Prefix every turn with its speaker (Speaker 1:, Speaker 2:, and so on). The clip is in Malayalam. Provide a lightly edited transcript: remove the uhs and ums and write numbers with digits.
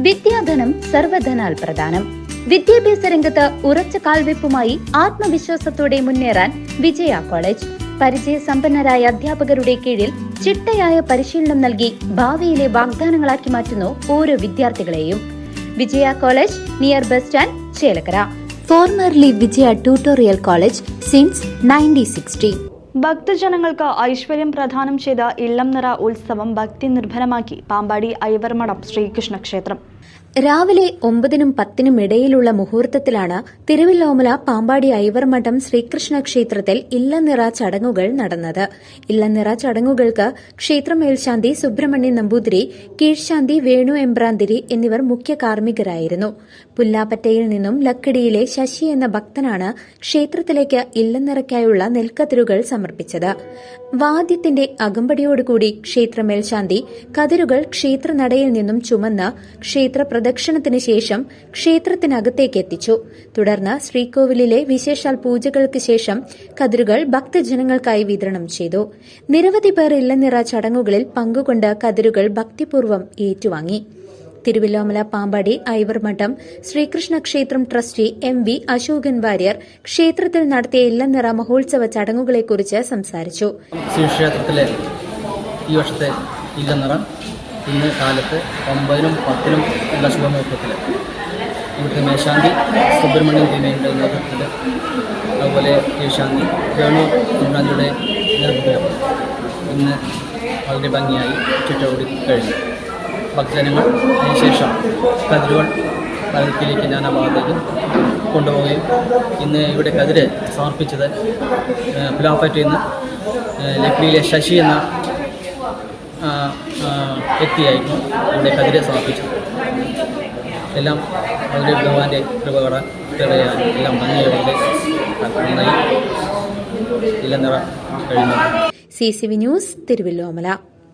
Speaker 1: വിദ്യാധനം സർവധനാൽ പ്രധാനം. വിദ്യാഭ്യാസ രംഗത്ത് ഉറച്ച കാൽവെപ്പുമായി ആത്മവിശ്വാസത്തോടെ മുന്നേറാൻ വിജയ കോളേജ്. പരിചയസമ്പന്നരായ അധ്യാപകരുടെ കീഴിൽ ചിട്ടയായ പരിശീലനം നൽകി ഭാവിയിലെ വാഗ്ദാനങ്ങളാക്കി മാറ്റുന്നു ഓരോ വിദ്യാർത്ഥികളെയും. Vijaya college, near bus stand, Chelakkara. Formerly Vijaya tutorial college since 1960.
Speaker 2: ഭക്തജനങ്ങൾക്ക് ഐശ്വര്യം പ്രദാനം ചെയ്ത ഇല്ലംനിറ ഉത്സവം ഭക്തി നിർഭരമാക്കി പാമ്പാടി ഐവർമഠം ശ്രീകൃഷ്ണ ക്ഷേത്രം.
Speaker 1: രാവിലെ 9-നും 10-നും ഇടയിലുള്ള മുഹൂർത്തത്തിലാണ് തിരുവല്ലോമല പാമ്പാടി ഐവർമഠം ശ്രീകൃഷ്ണ ക്ഷേത്രത്തിൽ ഇല്ലനിറ ചടങ്ങുകൾ നടന്നത്. ഇല്ലനിറ ചടങ്ങുകൾക്ക് ക്ഷേത്ര മേൽശാന്തി സുബ്രഹ്മണ്യൻ നമ്പൂതിരി, കീഴ്ശാന്തി വേണു എമ്പ്രാന്തിരി എന്നിവർ മുഖ്യ കാർമ്മികരായിരുന്നു. പുല്ലാപ്പറ്റയിൽ നിന്നും ലക്കിടിയിലെ ശശി എന്ന ഭക്തനാണ് ക്ഷേത്രത്തിലേക്ക് ഇല്ലനിറയ്ക്കായുള്ള നെൽക്കതിരുകൾ സമർപ്പിച്ചത്. വാദ്യത്തിന്റെ അകമ്പടിയോടുകൂടി ക്ഷേത്ര മേൽശാന്തി കതിരുകൾ ക്ഷേത്രനടയിൽ നിന്നും ചുമന്ന് ക്ഷേത്ര പ്രദക്ഷിണത്തിന് ശേഷം ക്ഷേത്രത്തിനകത്തേക്ക് എത്തിച്ചു. തുടർന്ന് ശ്രീകോവിലിലെ വിശേഷാൽ പൂജകൾക്ക് ശേഷം കതിരുകൾ ഭക്തജനങ്ങൾക്കായി വിതരണം ചെയ്തു. നിരവധി പേർ ഇല്ലനിറ ചടങ്ങുകളിൽ പങ്കുകൊണ്ട് കതിരുകൾ ഭക്തിപൂർവ്വം ഏറ്റുവാങ്ങി. തിരുവല്ലോമല പാമ്പാടി ഐവർമഠം ശ്രീകൃഷ്ണ ക്ഷേത്രം ട്രസ്റ്റി MV അശോകൻ വാര്യർ ക്ഷേത്രത്തിൽ നടത്തിയ ഇല്ലനിറ മഹോത്സവ ചടങ്ങുകളെക്കുറിച്ച് സംസാരിച്ചു.
Speaker 3: ശ്രീക്ഷേത്രത്തിലെ ഈ വർഷത്തെ ഇല്ലനിറ ഇന്ന് കാലത്ത് 9-നും 10-നും ഉള്ള ശുഭമുഹൂർത്തത്തിൽ ഇവിടുത്തെ മേശാന്തി സുബ്രഹ്മണ്യൻ തിരുമേനിയുടെ നേതൃത്വത്തിൽ, അതുപോലെ കീഴ്ശാന്തി വേണു എമ്പ്രാന്തിയുടെ നേതൃത്വത്തിൽ ഇന്ന് വളരെ ഭംഗിയായി ചുറ്റോടി കഴിഞ്ഞു. ഭക്തജനങ്ങൾ അതിനുശേഷം കതിരുകൾ പലതിലേക്ക് നാനാഭാഗത്തേക്ക് കൊണ്ടുപോവുകയും ഇന്ന് ഇവിടെ കതിര് സമർപ്പിച്ചത് പുലാപ്പറ്റയിൽ നിന്ന് ലക്കിടിയിലെ ശശി എന്ന വ്യക്തിയായിരുന്നു ഇവിടെ കതിരെ സമർപ്പിച്ചത്. എല്ലാം വളരെ ഭഗവാന്റെ കൃപയാൽ എല്ലാം ഭംഗിയോടെ നന്നായി ഇല്ലനിറ കഴിഞ്ഞു.
Speaker 1: CCV news, Thiruvilwamala.